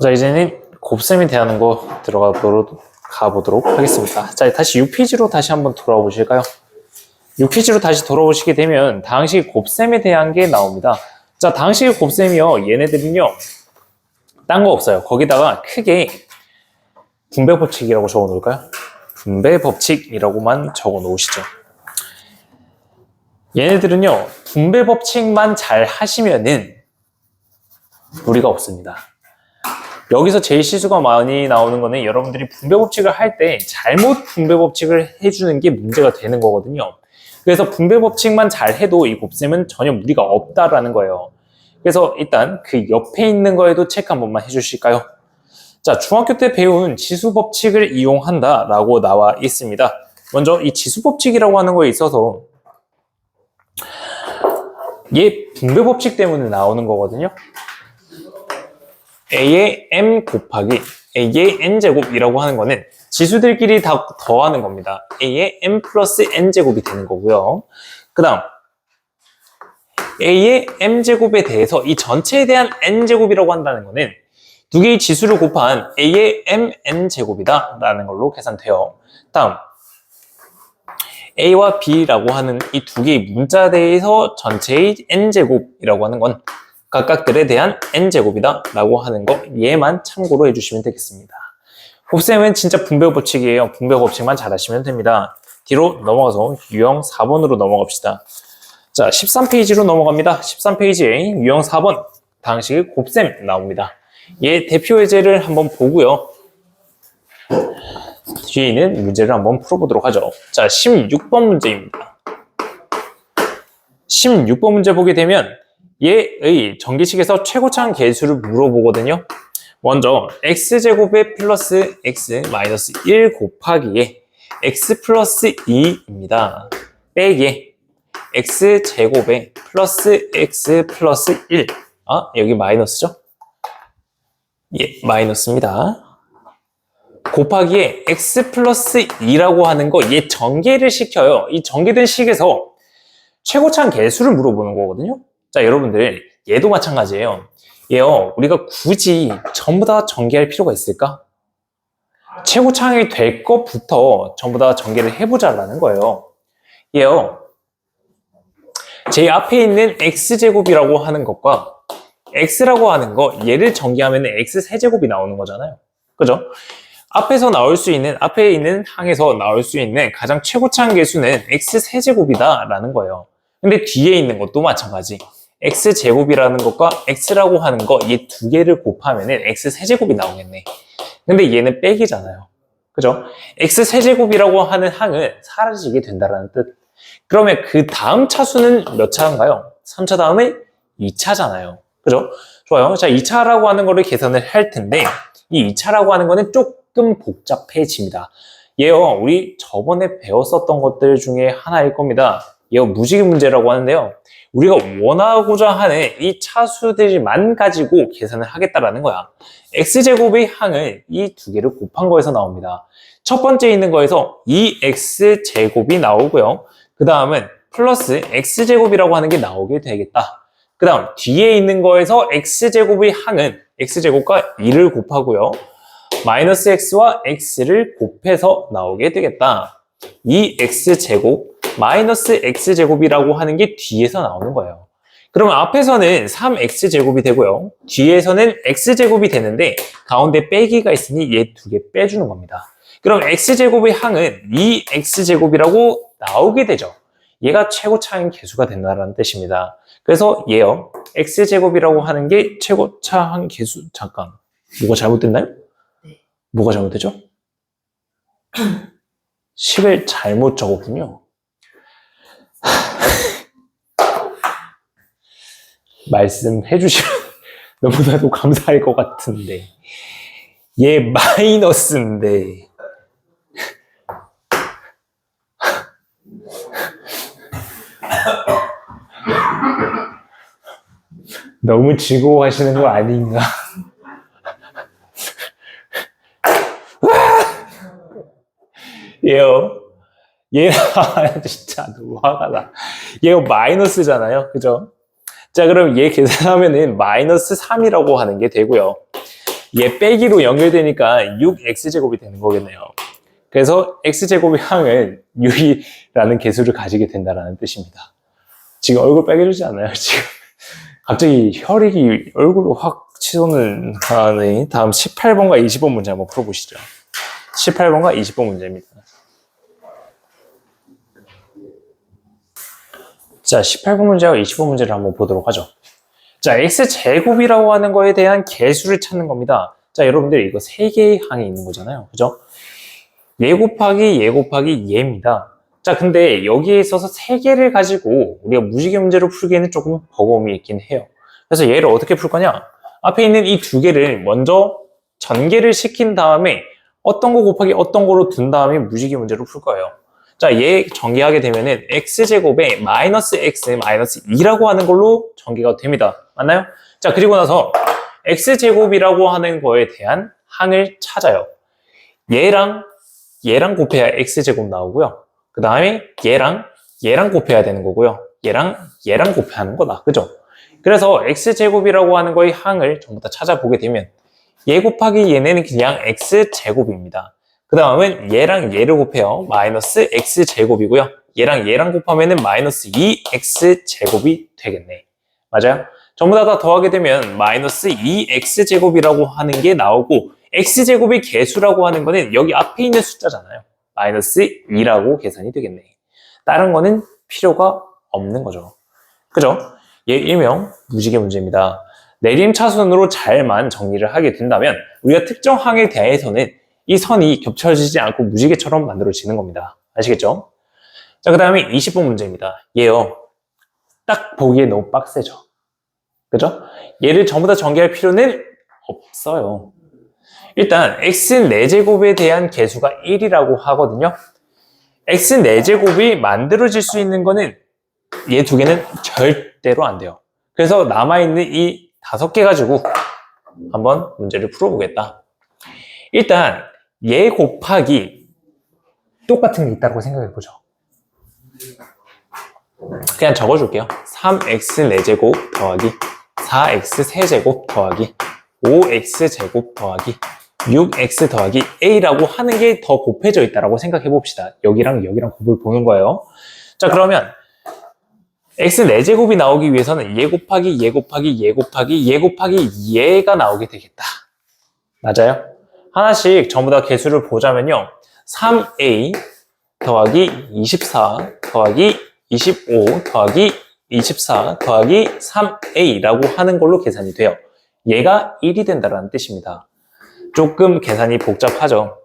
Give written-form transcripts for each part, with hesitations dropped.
자, 이제는 곱셈에 대한 거 가보도록 하겠습니다. 자, 다시 6페이지로 다시 한번 돌아와 보실까요? 6페이지로 다시 돌아오시게 되면 다항식 곱셈에 대한 게 나옵니다. 자, 다항식 곱셈이요. 얘네들은요. 딴 거 없어요. 거기다가 크게 분배 법칙이라고 적어 놓을까요? 분배 법칙이라고만 적어 놓으시죠. 얘네들은요. 분배 법칙만 잘 하시면은 무리가 없습니다. 여기서 제일 실수가 많이 나오는 거는 여러분들이 분배 법칙을 할 때 잘못 분배 법칙을 해주는 게 문제가 되는 거거든요. 그래서 분배 법칙만 잘 해도 이 곱셈은 전혀 무리가 없다라는 거예요. 그래서 일단 그 옆에 있는 거에도 체크 한 번만 해주실까요? 자, 중학교 때 배운 지수 법칙을 이용한다 라고 나와 있습니다. 먼저 이 지수 법칙이라고 하는 거에 있어서 얘 분배 법칙 때문에 나오는 거거든요. a의 m 곱하기 a의 n제곱이라고 하는 거는 지수들끼리 다 더하는 겁니다. a의 m 플러스 n제곱이 되는 거고요. 그 다음 a의 m제곱에 대해서 이 전체에 대한 n제곱이라고 한다는 거는 두 개의 지수를 곱한 a의 mn제곱이다 라는 걸로 계산돼요. 다음 a와 b라고 하는 이 두 개의 문자에 대해서 전체의 n제곱이라고 하는 건 각각들에 대한 n제곱이다 라고 하는 거 얘만 참고로 해주시면 되겠습니다. 곱셈은 진짜 분배 법칙이에요. 분배 법칙만 잘 하시면 됩니다. 뒤로 넘어가서 유형 4번으로 넘어갑시다. 자, 13페이지로 넘어갑니다. 13페이지에 유형 4번 다항식 곱셈 나옵니다. 얘 대표 예제를 한번 보고요. 뒤에 있는 문제를 한번 풀어보도록 하죠. 자, 16번 문제입니다. 16번 문제 보게 되면 얘의 전기식에서 최고차항 계수를 물어보거든요. 먼저 x제곱에 플러스 x 마이너스 1 곱하기에 x 플러스 2입니다. 빼기 x제곱에 플러스 x 플러스 1. 여기 마이너스죠? 예, 마이너스입니다. 곱하기에 x 플러스 2라고 하는 거 얘 전개를 시켜요. 이 전개된 식에서 최고차항 계수를 물어보는 거거든요. 자, 여러분들 얘도 마찬가지예요. 얘요, 우리가 굳이 전부 다 전개할 필요가 있을까? 최고차항이 될 것부터 전부 다 전개를 해보자라는 거예요. 얘요, 제 앞에 있는 x제곱이라고 하는 것과 x라고 하는 거 얘를 전개하면 x세제곱이 나오는 거잖아요. 그죠? 앞에서 나올 수 있는, 앞에 있는 항에서 나올 수 있는 가장 최고차항 계수는 x세제곱이다 라는 거예요. 근데 뒤에 있는 것도 마찬가지. x제곱이라는 것과 x라고 하는 거 얘 두 개를 곱하면은 x세제곱이 나오겠네. 근데 얘는 빼기잖아요. 그죠? x세제곱이라고 하는 항은 사라지게 된다는 뜻. 그러면 그 다음 차수는 몇 차인가요? 3차 다음에 2차잖아요. 그죠? 좋아요. 자, 2차라고 하는 거를 계산을 할 텐데 이 2차라고 하는 거는 조금 복잡해집니다. 얘요, 우리 저번에 배웠었던 것들 중에 하나일 겁니다. 얘가 무지개 문제라고 하는데요. 우리가 원하고자 하는 이 차수들만 가지고 계산을 하겠다라는 거야. x제곱의 항을 이 두 개를 곱한 거에서 나옵니다. 첫 번째 있는 거에서 2x제곱이 나오고요. 그 다음은 플러스 x제곱이라고 하는 게 나오게 되겠다. 그 다음 뒤에 있는 거에서 x제곱의 항은 x제곱과 2를 곱하고요. 마이너스 x와 x를 곱해서 나오게 되겠다. 2x제곱 마이너스 x제곱이라고 하는 게 뒤에서 나오는 거예요. 그러면 앞에서는 3x제곱이 되고요. 뒤에서는 x제곱이 되는데 가운데 빼기가 있으니 얘 두 개 빼주는 겁니다. 그럼 x제곱의 항은 2x제곱이라고 나오게 되죠. 얘가 최고차항 계수가 된다는 뜻입니다. 그래서 얘요. x제곱이라고 하는 게 최고차항 계수. 잠깐. 뭐가 잘못됐나요? 네. 뭐가 잘못되죠? 10을 잘못 적었군요. 말씀해 주시면 너무나도 감사할 것 같은데 얘 마이너스인데 너무 즐거워하시는 거 아닌가? 얘요, 얘 진짜 너무 화가 나. 얘가 마이너스잖아요, 그죠? 자, 그럼 얘 계산하면은 마이너스 3이라고 하는 게 되고요. 얘 빼기로 연결되니까 6x제곱이 되는 거겠네요. 그래서 x제곱의 항은 6이라는 개수를 가지게 된다는 뜻입니다. 지금 얼굴 빨개지지 않아요? 지금 갑자기 혈액이 얼굴로 확 치솟는 하네. 다음 18번과 20번 문제 한번 풀어보시죠. 18번과 20번 문제입니다. 자, 18번 문제와 20번 문제를 한번 보도록 하죠. 자, x제곱이라고 하는 거에 대한 개수를 찾는 겁니다. 자, 여러분들 이거 3개의 항이 있는 거잖아요. 그죠? 얘 곱하기 얘 곱하기 얘입니다. 자, 근데 여기에 있어서 3개를 가지고 우리가 무지개 문제로 풀기에는 조금 버거움이 있긴 해요. 그래서 얘를 어떻게 풀 거냐? 앞에 있는 이 2개를 먼저 전개를 시킨 다음에 어떤 거 곱하기 어떤 거로 둔 다음에 무지개 문제로 풀 거예요. 자, 얘 전개하게 되면은 x제곱에 마이너스 x 마이너스 2라고 하는 걸로 전개가 됩니다. 맞나요? 자, 그리고 나서 x제곱이라고 하는 거에 대한 항을 찾아요. 얘랑 곱해야 x제곱 나오고요. 그 다음에 얘랑 곱해야 되는 거고요. 얘랑 곱해야 하는 거다. 그죠? 그래서 x제곱이라고 하는 거의 항을 전부 다 찾아보게 되면 얘 곱하기 얘는 그냥 x제곱입니다. 그 다음은 얘랑 얘를 곱해요. 마이너스 x제곱이고요. 얘랑 곱하면은 마이너스 2x제곱이 되겠네. 맞아요? 전부 다 더하게 되면 마이너스 2x제곱이라고 하는 게 나오고 x제곱의 개수라고 하는 거는 여기 앞에 있는 숫자잖아요. 마이너스 2라고 계산이 되겠네. 다른 거는 필요가 없는 거죠. 그죠? 얘 일명 무지개 문제입니다. 내림차순으로 잘만 정리를 하게 된다면 우리가 특정 항에 대해서는 이 선이 겹쳐지지 않고 무지개처럼 만들어지는 겁니다. 아시겠죠? 자, 그 다음에 20번 문제입니다. 얘요. 딱 보기에 너무 빡세죠? 그죠? 얘를 전부 다 전개할 필요는 없어요. 일단 x 4제곱에 대한 개수가 1이라고 하거든요. x 4제곱이 만들어질 수 있는 거는 얘 2개는 절대로 안 돼요. 그래서 남아있는 이 5개 가지고 한번 문제를 풀어보겠다. 일단 얘 곱하기 똑같은 게 있다고 생각해보죠. 그냥 적어줄게요. 3x 4제곱 더하기 4x 세제곱 더하기 5x제곱 더하기 6x 더하기 a라고 하는 게 더 곱해져 있다고 생각해 봅시다. 여기랑 곱을 보는 거예요. 자, 그러면 x 4제곱이 나오기 위해서는 얘 곱하기 얘 곱하기 얘 곱하기 얘 곱하기 얘가 나오게 되겠다. 맞아요? 하나씩 전부 다 개수를 보자면요. 3a 더하기 24 더하기 25 더하기 24 더하기 3a라고 하는 걸로 계산이 돼요. 얘가 1이 된다는 뜻입니다. 조금 계산이 복잡하죠.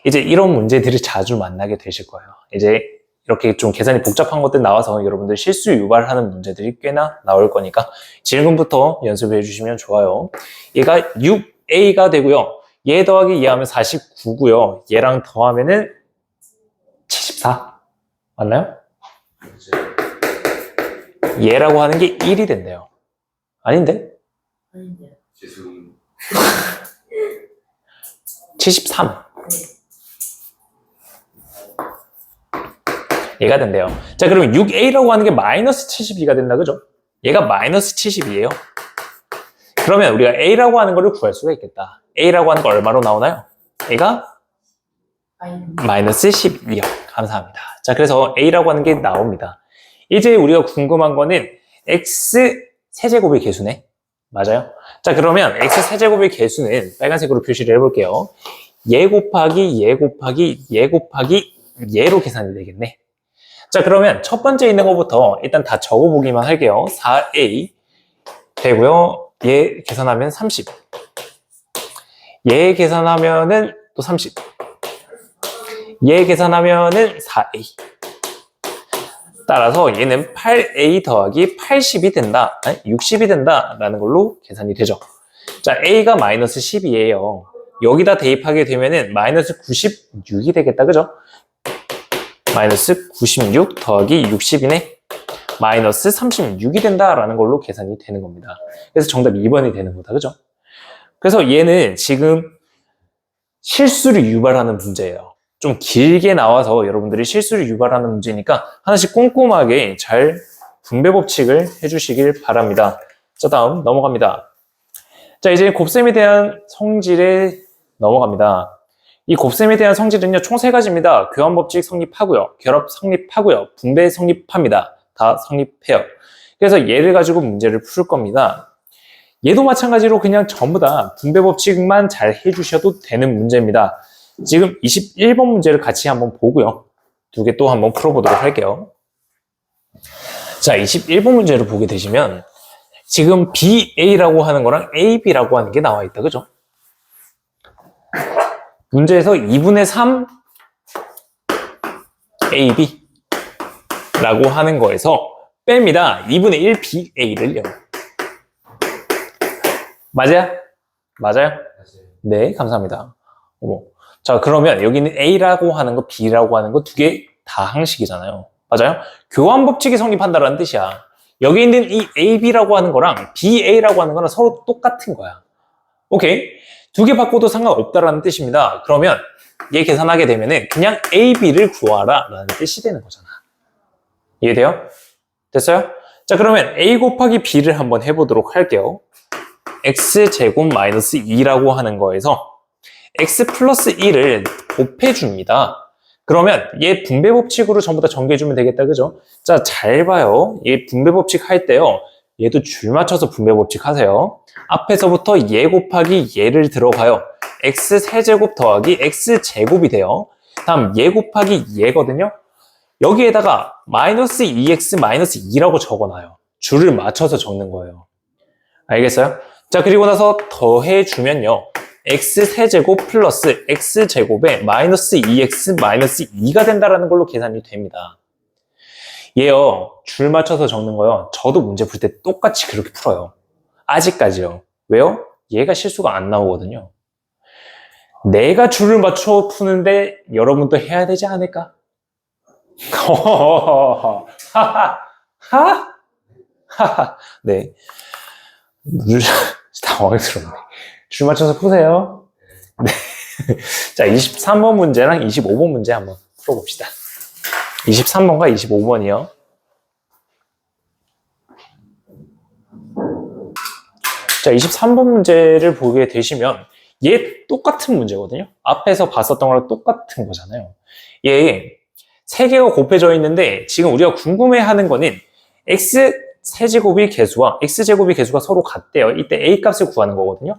이제 이런 문제들을 자주 만나게 되실 거예요. 이제 이렇게 좀 계산이 복잡한 것들 나와서 여러분들 실수 유발하는 문제들이 꽤나 나올 거니까 지금부터 연습해 주시면 좋아요. 얘가 6a가 되고요. 얘 더하기 얘 하면 49고요. 얘랑 더하면은 74. 맞나요? 얘라고 하는 게 1이 된대요. 아닌데? 아닌데요. 73. 얘가 된대요. 자, 그러면 6a라고 하는 게 마이너스 72가 된다, 그죠? 얘가 마이너스 70이에요. 그러면 우리가 a라고 하는 거를 구할 수가 있겠다. a라고 하는 거 얼마로 나오나요? 얘가 마이너스 12요. 감사합니다. 자, 그래서 a라고 하는 게 나옵니다. 이제 우리가 궁금한 거는 x 세제곱의 개수네. 맞아요? 자, 그러면 x 세제곱의 개수는 빨간색으로 표시를 해볼게요. 얘 곱하기 얘 곱하기 얘 곱하기 얘로 계산이 되겠네. 자, 그러면 첫 번째 있는 것부터 일단 다 적어보기만 할게요. 4a 되고요. 얘 계산하면 30. 얘 계산하면은 또 30. 얘 계산하면은 4a. 따라서 얘는 8a 더하기 80이 된다, 60이 된다라는 걸로 계산이 되죠. 자, a가 마이너스 10이에요. 여기다 대입하게 되면은 마이너스 96이 되겠다, 그죠? 마이너스 96 더하기 60이네. 마이너스 36이 된다라는 걸로 계산이 되는 겁니다. 그래서 정답 2번이 되는 거다, 그죠? 그래서 얘는 지금 실수를 유발하는 문제예요. 좀 길게 나와서 여러분들이 실수를 유발하는 문제니까 하나씩 꼼꼼하게 잘 분배 법칙을 해주시길 바랍니다. 자, 다음 넘어갑니다. 자, 이제 곱셈에 대한 성질에 넘어갑니다. 이 곱셈에 대한 성질은요, 총 3가지입니다. 교환법칙 성립하고요, 결합 성립하고요, 분배 성립합니다. 다 성립해요. 그래서 얘를 가지고 문제를 풀 겁니다. 얘도 마찬가지로 그냥 전부 다 분배법칙만 잘 해주셔도 되는 문제입니다. 지금 21번 문제를 같이 한번 보고요. 2개 또 한번 풀어보도록 할게요. 자, 21번 문제를 보게 되시면 지금 BA라고 하는 거랑 AB라고 하는 게 나와 있다. 그죠? 문제에서 2분의 3 AB라고 하는 거에서 뺍니다. 2분의 1 BA를요. 맞아요? 맞아요? 네, 감사합니다. 자, 그러면 여기는 A라고 하는 거, B라고 하는 거 2개 다 항식이잖아요. 맞아요? 교환법칙이 성립한다는 뜻이야. 여기 있는 이 AB라고 하는 거랑 BA라고 하는 거랑 서로 똑같은 거야. 오케이? 2개 바꿔도 상관없다라는 뜻입니다. 그러면 얘 계산하게 되면은 그냥 AB를 구하라 라는 뜻이 되는 거잖아. 이해돼요? 됐어요? 자, 그러면 A 곱하기 B를 한번 해보도록 할게요. X제곱 마이너스 2라고 하는 거에서 X 플러스 1을 곱해줍니다. 그러면 얘 분배법칙으로 전부 다 전개해주면 되겠다. 그죠? 자, 잘 봐요. 얘 분배법칙 할 때요. 얘도 줄 맞춰서 분배법칙 하세요. 앞에서부터 얘 곱하기 얘를 들어가요. X 세제곱 더하기 X 제곱이 돼요. 다음 얘 곱하기 얘거든요. 여기에다가 마이너스 2X 마이너스 2라고 적어놔요. 줄을 맞춰서 적는 거예요. 알겠어요? 자, 그리고 나서 더해주면요. X 세제곱 플러스 X 제곱에 마이너스 2X 마이너스 2가 된다는 걸로 계산이 됩니다. 얘요, 줄 맞춰서 적는 거요. 저도 문제 풀 때 똑같이 그렇게 풀어요. 아직까지요. 왜요? 얘가 실수가 안 나오거든요. 내가 줄을 맞춰 푸는데 여러분도 해야 되지 않을까? 네. 당황스럽네. 줄 맞춰서 푸세요. 네. 자, 23번 문제랑 25번 문제 한번 풀어봅시다. 23번과 25번이요. 자, 23번 문제를 보게 되시면 얘 똑같은 문제거든요. 앞에서 봤었던 거랑 똑같은 거잖아요. 얘 3개가 곱해져 있는데 지금 우리가 궁금해하는 거는 x 세제곱의 개수와 x제곱의 개수가 서로 같대요. 이때 a 값을 구하는 거거든요.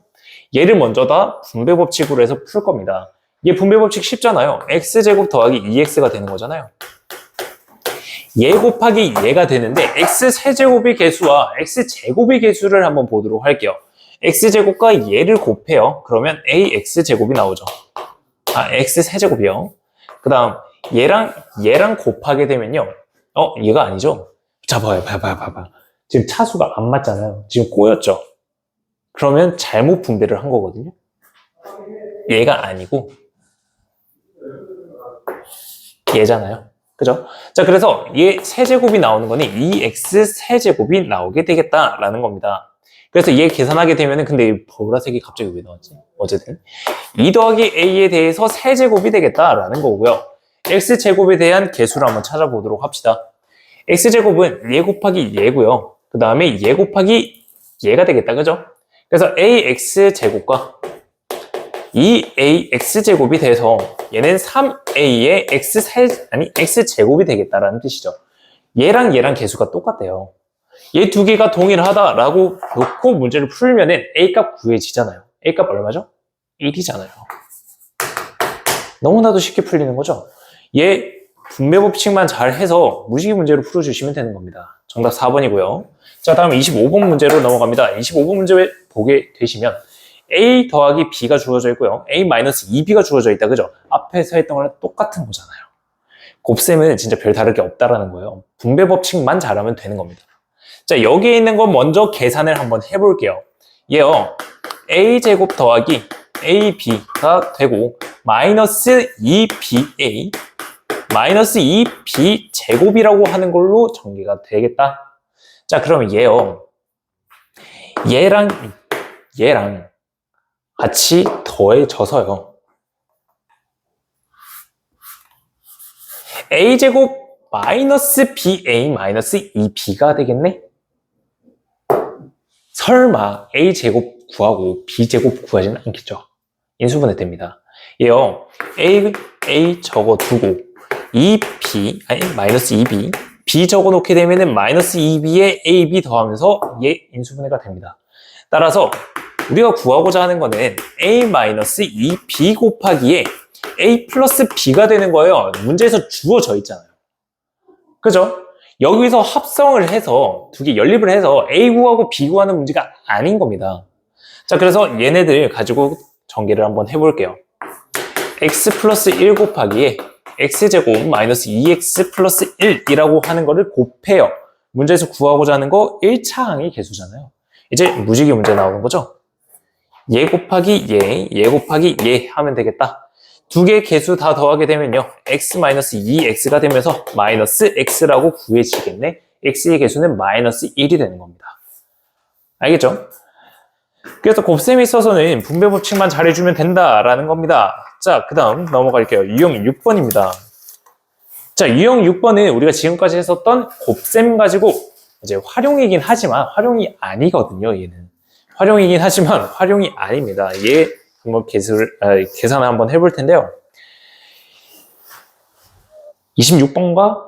얘를 먼저 다 분배법칙으로 해서 풀 겁니다. 얘 분배법칙 쉽잖아요. x제곱 더하기 2x가 되는 거잖아요. 얘 곱하기 얘가 되는데 x 세제곱의 개수와 x 제곱의 개수를 한번 보도록 할게요. x 제곱과 얘를 곱해요. 그러면 ax 제곱이 나오죠. x 세제곱이요. 그 다음 얘랑 곱하게 되면요. 얘가 아니죠. 자, 봐봐. 지금 차수가 안 맞잖아요. 지금 꼬였죠. 그러면 잘못 분배를 한 거거든요. 얘가 아니고 얘잖아요. 그죠? 자, 그래서 얘 세제곱이 나오는 거니 2x 세제곱이 나오게 되겠다라는 겁니다. 그래서 얘 계산하게 되면은 근데 보라색이 갑자기 왜 나왔지? 어쨌든 2 더하기 a에 대해서 세제곱이 되겠다라는 거고요. x제곱에 대한 개수를 한번 찾아보도록 합시다. x제곱은 얘 곱하기 얘고요. 그 다음에 얘 곱하기 얘가 되겠다. 그죠? 그래서 ax제곱과 2ax제곱이 돼서 얘는 3a의 x제곱이 되겠다라는 뜻이죠. 얘랑 개수가 똑같대요. 얘 2개가 동일하다라고 놓고 문제를 풀면은 a값 구해지잖아요. a값 얼마죠? 1이잖아요. 너무나도 쉽게 풀리는 거죠. 얘 분배법칙만 잘 해서 무식이 문제로 풀어주시면 되는 겁니다. 정답 4번이고요. 자, 다음 25번 문제로 넘어갑니다. 25번 문제 보게 되시면 a 더하기 b가 주어져 있고요. a 마이너스 2b가 주어져 있다. 그죠? 앞에서 했던 거랑 똑같은 거잖아요. 곱셈은 진짜 별 다를 게 없다라는 거예요. 분배법칙만 잘하면 되는 겁니다. 자, 여기에 있는 건 먼저 계산을 한번 해볼게요. 얘요, a제곱 더하기 ab가 되고 마이너스 2ba 마이너스 2b 제곱이라고 하는 걸로 전개가 되겠다. 자, 그러면 얘요, 얘랑 같이 더해져서요, a제곱 마이너스 ba 마이너스 2b가 되겠네? 설마 a제곱 구하고 b제곱 구하지는 않겠죠. 인수분해 됩니다. 얘요, a 적어두고 2b, 아니 마이너스 2b, b 적어놓게 되면은 마이너스 2b에 ab 더하면서 얘 인수분해가 됩니다. 따라서 우리가 구하고자 하는 거는 a-2b 곱하기에 a 플러스 b가 되는 거예요. 문제에서 주어져 있잖아요. 그죠? 여기서 합성을 해서 두 개 연립을 해서 a 구하고 b 구하는 문제가 아닌 겁니다. 자, 그래서 얘네들 가지고 전개를 한번 해볼게요. x 플러스 1 곱하기에 x제곱 마이너스 2x 플러스 1이라고 하는 거를 곱해요. 문제에서 구하고자 하는 거 1차항의 개수잖아요. 이제 무지개 문제 나오는 거죠. 얘 곱하기 얘 곱하기 얘 하면 되겠다. 두 개의 개수 다 더하게 되면요, x 마이너스 2x가 되면서 마이너스 x라고 구해지겠네. x의 개수는 마이너스 1이 되는 겁니다. 알겠죠? 그래서 곱셈에 있어서는 분배 법칙만 잘해주면 된다라는 겁니다. 자, 그 다음 넘어갈게요. 유형 6번입니다. 자, 유형 6번은 우리가 지금까지 했었던 곱셈 가지고 이제 활용이긴 하지만 활용이 아니거든요. 얘는 활용이긴 하지만 활용이 아닙니다. 얘 한번 계산을 한번 해볼 텐데요. 26번과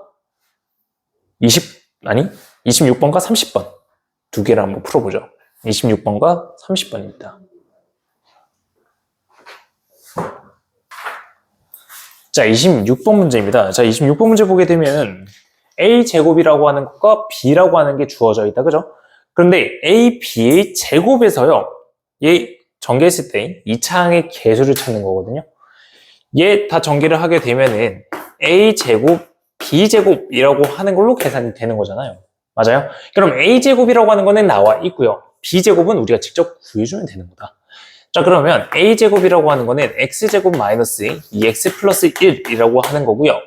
26번과 30번 두 개를 한번 풀어보죠. 26번과 30번입니다. 자, 26번 문제입니다. 자, 26번 문제 보게 되면 a제곱이라고 하는 것과 b라고 하는 게 주어져 있다. 그죠? 그런데 a, b의 제곱에서요, 얘 전개했을 때 2차항의 개수를 찾는 거거든요. 얘 다 전개를 하게 되면은 a제곱, b제곱이라고 하는 걸로 계산이 되는 거잖아요. 맞아요? 그럼 a제곱이라고 하는 거는 나와 있고요. b제곱은 우리가 직접 구해주면 되는 거다. 자, 그러면 a제곱이라고 하는 거는 x제곱 마이너스 2x 플러스 1이라고 하는 거고요.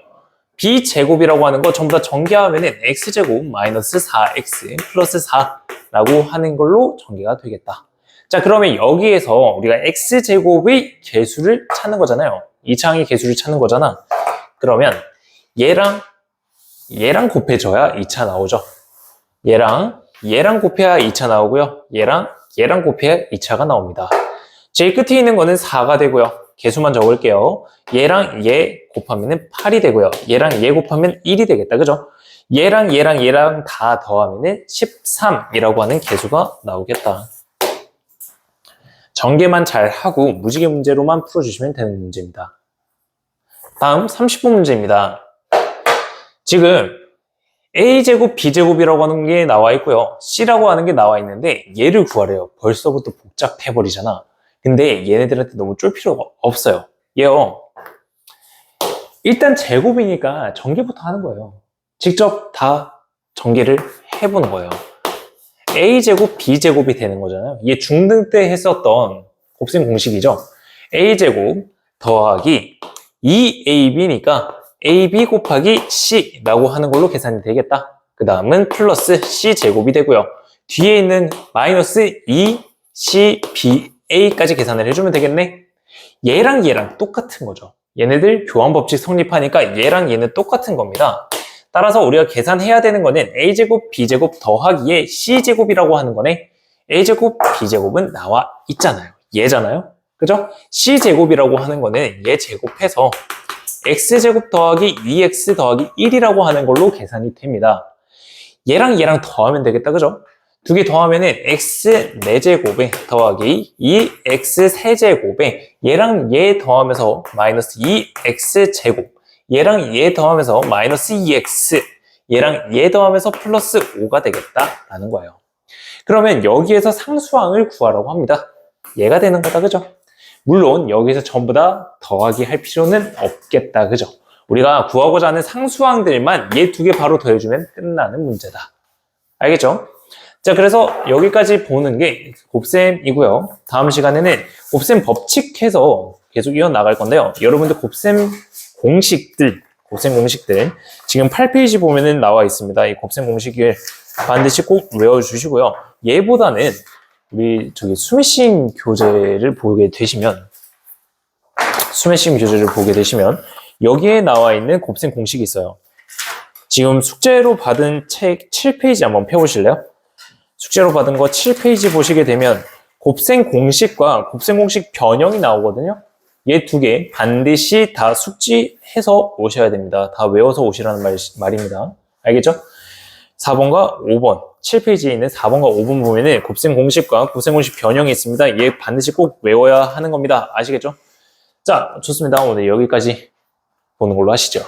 b제곱이라고 하는 거 전부 다 전개하면은 x제곱 마이너스 4x 플러스 4라고 하는 걸로 전개가 되겠다. 자, 그러면 여기에서 우리가 x제곱의 개수를 찾는 거잖아요. 2차항의 개수를 찾는 거잖아. 그러면 얘랑 곱해줘야 2차 나오죠. 얘랑 곱해야 2차 나오고요. 얘랑 곱해야 2차가 나옵니다. 제일 끝에 있는 거는 4가 되고요. 개수만 적을게요. 얘랑 얘 곱하면 8이 되고요. 얘랑 얘 곱하면 1이 되겠다. 그죠? 얘랑 다 더하면 13이라고 하는 개수가 나오겠다. 전개만 잘 하고 무지개 문제로만 풀어주시면 되는 문제입니다. 다음 30번 문제입니다. 지금 a제곱, b제곱이라고 하는 게 나와 있고요. c라고 하는 게 나와 있는데 얘를 구하래요. 벌써부터 복잡해버리잖아. 근데 얘네들한테 너무 쫄 필요가 없어요. 얘요, 일단 제곱이니까 전개부터 하는 거예요. 직접 다 전개를 해보는 거예요. a제곱, b제곱이 되는 거잖아요. 이게 중등 때 했었던 곱셈 공식이죠. a제곱 더하기 2ab니까 ab 곱하기 c라고 하는 걸로 계산이 되겠다. 그 다음은 플러스 c제곱이 되고요. 뒤에 있는 마이너스 2cba까지 계산을 해주면 되겠네. 얘랑 똑같은 거죠. 얘네들 교환법칙 성립하니까 얘랑 얘는 똑같은 겁니다. 따라서 우리가 계산해야 되는 거는 a제곱, b제곱 더하기에 c제곱이라고 하는 거네. a제곱, b제곱은 나와 있잖아요. 얘잖아요. 그죠? c제곱이라고 하는 거는 얘 제곱해서 x제곱 더하기 2x 더하기 1이라고 하는 걸로 계산이 됩니다. 얘랑 더하면 되겠다. 그죠? 두 개 더하면은 x 4제곱에 더하기 2x 세제곱에 얘랑 얘 더하면서 마이너스 2x 제곱, 얘랑 얘 더하면서 마이너스 2x, 얘랑 얘 더하면서 플러스 5가 되겠다라는 거예요. 그러면 여기에서 상수항을 구하라고 합니다. 얘가 되는 거다. 그죠? 물론 여기서 전부 다 더하기 할 필요는 없겠다. 그죠? 우리가 구하고자 하는 상수항들만 얘 두 개 바로 더해주면 끝나는 문제다. 알겠죠? 자, 그래서 여기까지 보는 게 곱셈이고요. 다음 시간에는 곱셈 법칙해서 계속 이어나갈 건데요. 여러분들 곱셈 공식들 지금 8페이지 보면은 나와 있습니다. 이 곱셈 공식을 반드시 꼭 외워주시고요. 얘보다는 우리 스매싱 교재를 보게 되시면 여기에 나와 있는 곱셈 공식이 있어요. 지금 숙제로 받은 책 7페이지 한번 펴보실래요? 숙제로 받은 거 7페이지 보시게 되면 곱셈 공식과 곱셈 공식 변형이 나오거든요. 얘 두 개 반드시 다 숙지해서 오셔야 됩니다. 다 외워서 오시라는 말입니다. 알겠죠? 4번과 5번, 7페이지에 있는 4번과 5번 보면은 곱셈 공식과 곱셈 공식 변형이 있습니다. 얘 반드시 꼭 외워야 하는 겁니다. 아시겠죠? 자, 좋습니다. 오늘 여기까지 보는 걸로 하시죠.